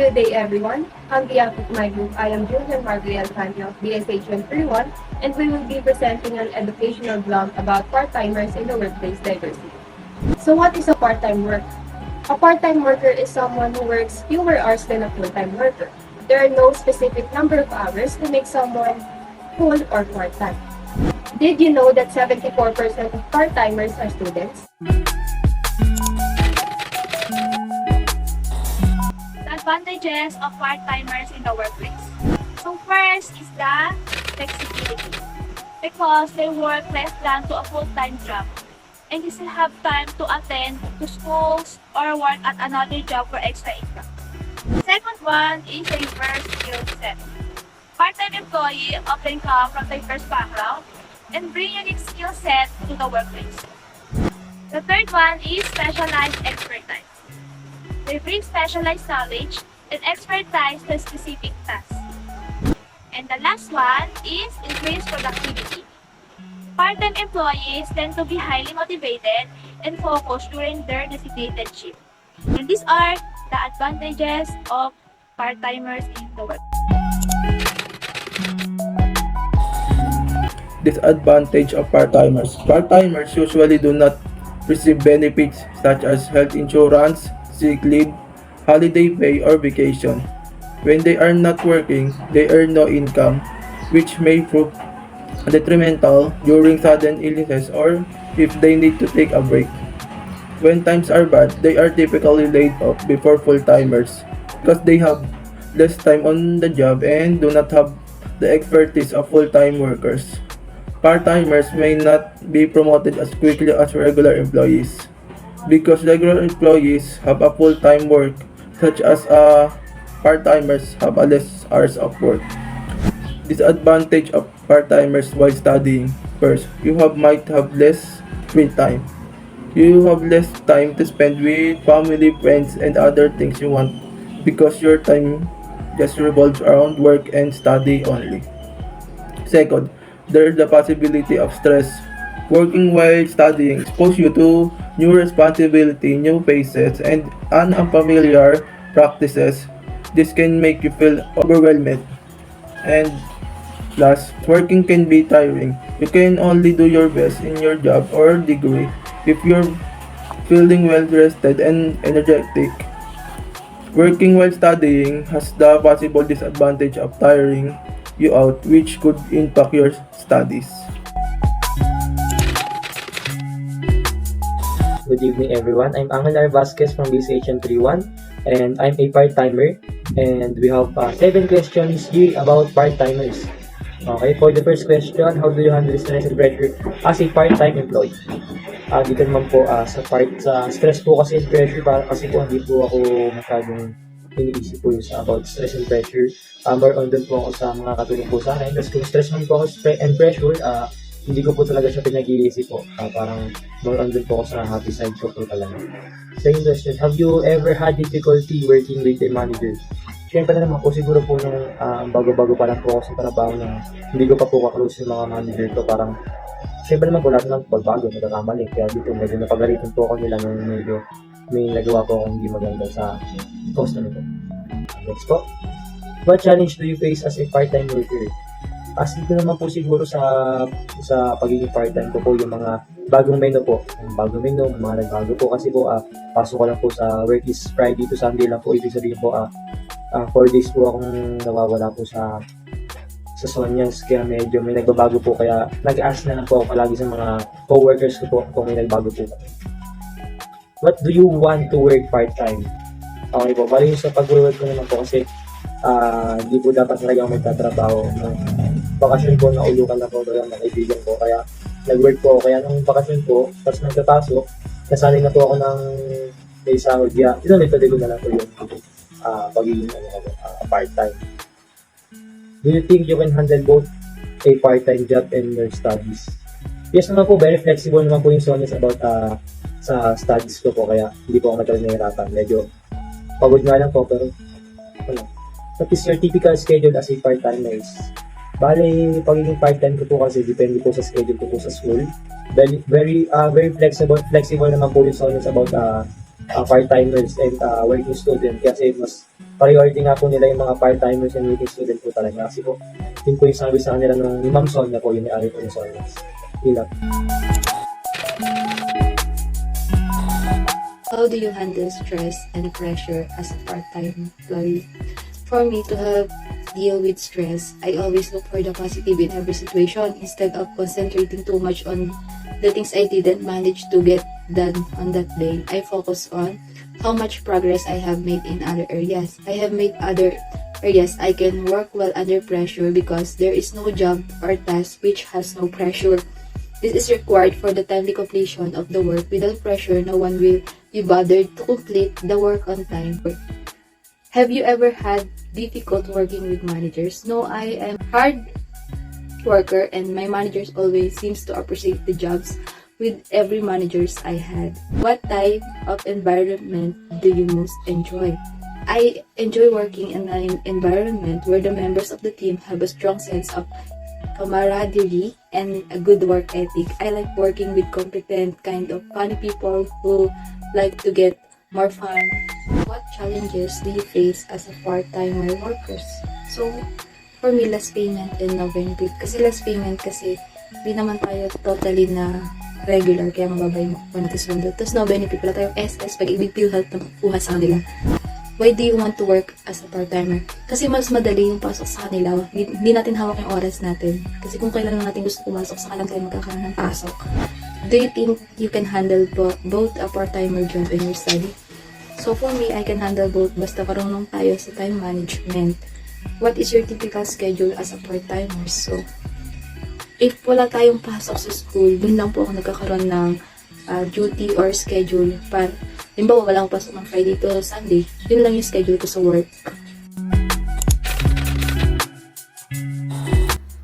Good day, everyone. On behalf of my group, I am Julianne Alfante of BSHM 31, and we will be presenting an educational blog about part-timers in the workplace diversity. So what is a part-time worker? A part-time worker is someone who works fewer hours than a full-time worker. There are no specific number of hours to make someone full or part-time. Did you know that 74% of part-timers are students? Advantages of part-timers in the workplace. So first is the flexibility, because they work less than to a full-time job and they still have time to attend to schools or work at another job for extra income. Second one is a diverse skill set. Part-time employees often come from diverse background and bring unique skill set to the workplace. The third one is specialized expertise. They bring specialized knowledge and expertise to specific tasks. And the last one is increased productivity. Part-time employees tend to be highly motivated and focused during their designated shift. And these are the advantages of part-timers in the work. Disadvantage of part-timers. Part-timers usually do not receive benefits such as health insurance, sick leave, holiday pay, or vacation. When they are not working, they earn no income, which may prove detrimental during sudden illnesses or if they need to take a break. When times are bad, they are typically laid off before full-timers because they have less time on the job and do not have the expertise of full-time workers. Part-timers may not be promoted as quickly as regular employees because regular employees have a full-time work, such as part-timers have a less hours of work. Disadvantage of part-timers while studying. First, might have less free time. You have less time to spend with family, friends, and other things you want because your time just revolves around work and study only. Second, there is the possibility of stress. Working while studying exposes you to new responsibility, new faces, and unfamiliar practices. This can make you feel overwhelmed. And last, working can be tiring. You can only do your best in your job or degree if you're feeling well rested and energetic. Working while studying has the possible disadvantage of tiring you out, which could impact your studies. Good evening, everyone. I'm Angelo Vasquez from BSHM 31, and I'm a part-timer. And we have 7 questions here about part-timers. Okay, for the first question, how do you handle stress and pressure as a part-time employee? Dito naman po sa stress po kasi and pressure, kasi po hindi po ako masyadong iniisip po yung about stress and pressure. More on dun po ako sa mga katulong po sa akin. Kasi kung stress man po ako and pressure, hindi ko po talaga siya pinag-iisip po. Parang more on dun po ako sa happy side ko po talaga. Second question, have you ever had difficulty working with a manager? Siyempre naman po, siguro po nung bago-bago pa lang po ako sa trabaho na hindi ko pa po kaklose yung mga manager ko. Parang, siyempre naman po lahat ng pagbago, nagkakamali. Kaya dito, medyo napagalitan po ako nila nung medyo may nagawa po akong hindi maganda sa customer ko. Next po, what challenge do you face as a part-time worker? As dito naman po siguro sa pagiging part-time ko po yung mga bagong menu po. Yung bagong menu, mga nagbago po kasi po pasok ko lang po sa work is Friday to Sunday lang po. Ibig sabihin po 4 days po akong nawawala po sa Sonyas, kaya medyo may nagbabago po, kaya nag-ask na lang po ako palagi sa mga co-workers ko po kung may nagbago po. What do you want to work part-time? Okay po, bali sa pag-work ko naman po kasi hindi po dapat talaga ako magtatrabaho. Bakasyon po, naulukan na po doon ng kaibigan ko, kaya nag-work po ako. Kaya nung bakasyon po, tapos nagkapasok, nasanay na po ako ng may sahod. Ito may ko na lang po yung pagiging part-time. Do you think you can handle both a part-time job and your studies? Yes naman po, very flexible naman po yung Sonyas about sa studies ko po, kaya hindi po ako matagal nahihirapan. Medyo pagod nga lang po, pero what is your typical schedule as a part-timer? Bale, pagiging part-time ko po kasi depende po sa schedule ko po sa school. Very flexible naman po yung Sonyas about part-timers and working student, kasi mas priority nga po nila yung mga part-timers and working student po talaga. Kasi po, yun po yung sabi sa kanila ni Ma'am Sonia po, yung may-ari po ng Sonias. Hilap. How do you handle stress and pressure as a part-time employee? For me to help deal with stress, I always look for the positive in every situation instead of concentrating too much on the things I didn't manage to get done on that day. I focus on how much progress I have made in other areas. I have made other areas I can work well under pressure because there is no job or task which has no pressure. This is required for the timely completion of the work. Without pressure, no one will be bothered to complete the work on time. Have you ever had difficult working with managers? No, I am hard worker and my managers always seems to appreciate the jobs with every managers I had. What type of environment do you most enjoy? I enjoy working in an environment where the members of the team have a strong sense of camaraderie and a good work ethic. I like working with competent, kind of funny people who like to get more fun. What challenges do you face as a part-timer workers? So, for me, less payment and no benefit. Kasi less payment kasi hindi naman tayo totally na regular, kaya mababay mo natin sundo. Tapos no benefit, wala tayong SS, pag-ibig PhilHealth na makuha sa kanila. Why do you want to work as a part-timer? Kasi mas madali yung pasok sa kanila. Hindi natin hawak yung oras natin. Kasi kung kailan natin gusto pumasok sa kanila, tayo magkakaroon ng pasok. Do you think you can handle both a part-timer job and your study? So for me, I can handle both basta karunong tayo sa time management. What is your typical schedule as a part-timer? So, if wala tayong pasok sa school, dun lang po ako nagkakaroon ng duty or schedule para limbawa wala akong pasok ng Friday to Sunday, yun lang yung schedule ko sa work.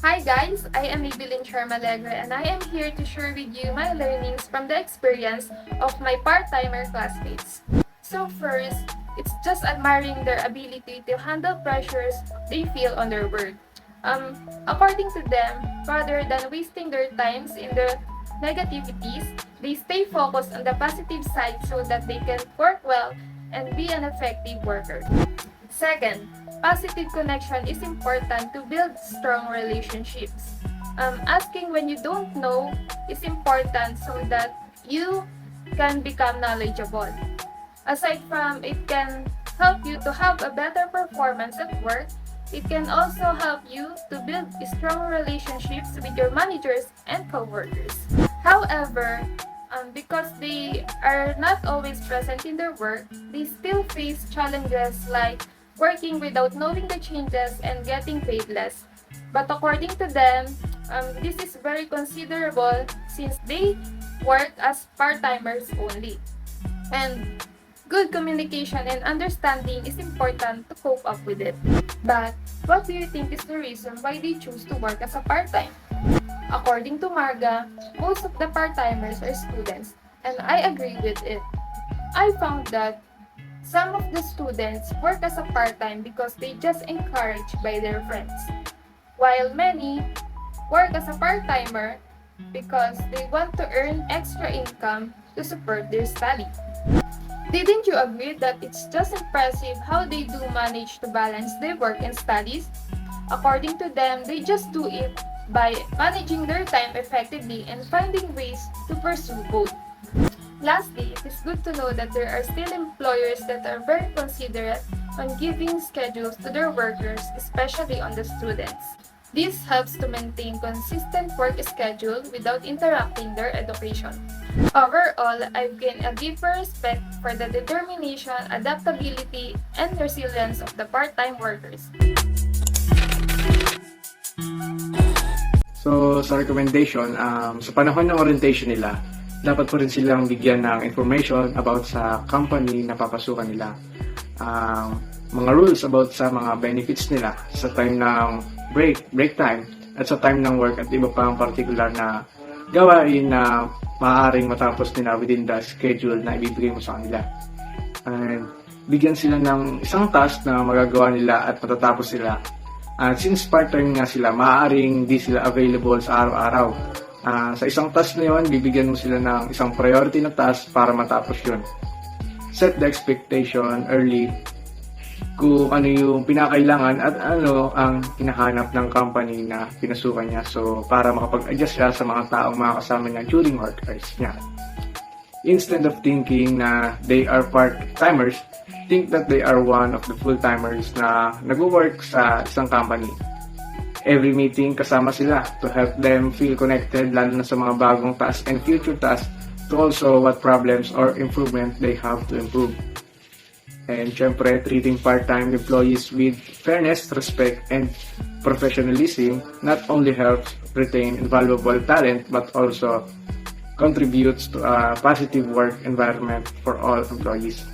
Hi guys, I am Maybeline Alegre and I am here to share with you my learnings from the experience of my part-timer classmates. So first, it's just admiring their ability to handle pressures they feel on their work. According to them, rather than wasting their times in the negativities, they stay focused on the positive side so that they can work well and be an effective worker. Second, positive connection is important to build strong relationships. Asking when you don't know is important so that you can become knowledgeable. Aside from it can help you to have a better performance at work, it can also help you to build strong relationships with your managers and coworkers. However, because they are not always present in their work, they still face challenges like working without knowing the changes and getting paid less. But according to them, this is very considerable since they work as part-timers only. And good communication and understanding is important to cope up with it. But what do you think is the reason why they choose to work as a part-time? According to Marga, most of the part-timers are students, and I agree with it. I found that some of the students work as a part-time because they just encouraged by their friends, while many work as a part-timer because they want to earn extra income to support their study. Didn't you agree that it's just impressive how they do manage to balance their work and studies? According to them, they just do it by managing their time effectively and finding ways to pursue both. Lastly, it is good to know that there are still employers that are very considerate on giving schedules to their workers, especially on the students. This helps to maintain consistent work schedule without interrupting their education. Overall, I've gained a deeper respect for the determination, adaptability, and resilience of the part-time workers. So, sa recommendation, sa panahon ng orientation nila, dapat po rin silang bigyan ng information about sa company na papasukan nila. Mga rules about sa mga benefits nila sa time ng break time, at sa time ng work at iba pang particular na gawain na maaaring matapos nila within the schedule na ibibigay mo sa kanila. And bigyan sila ng isang task na magagawa nila at matatapos sila. At since part-time nga sila, maaaring di sila available sa araw-araw. Sa isang task na yun, bibigyan mo sila ng isang priority na task para matapos yun. Set the expectation early kung ano yung pinakailangan at ano ang hinahanap ng company na pinasukan niya. So, para makapag-adjust siya sa mga taong makakasama niya during work hours niya. Instead of thinking na they are part-timers, think that they are one of the full-timers na nag-work sa isang company. Every meeting kasama sila to help them feel connected lalo na sa mga bagong tasks and future tasks to also what problems or improvement they have to improve. And syempre, treating part-time employees with fairness, respect, and professionalism not only helps retain valuable talent but also contributes to a positive work environment for all employees.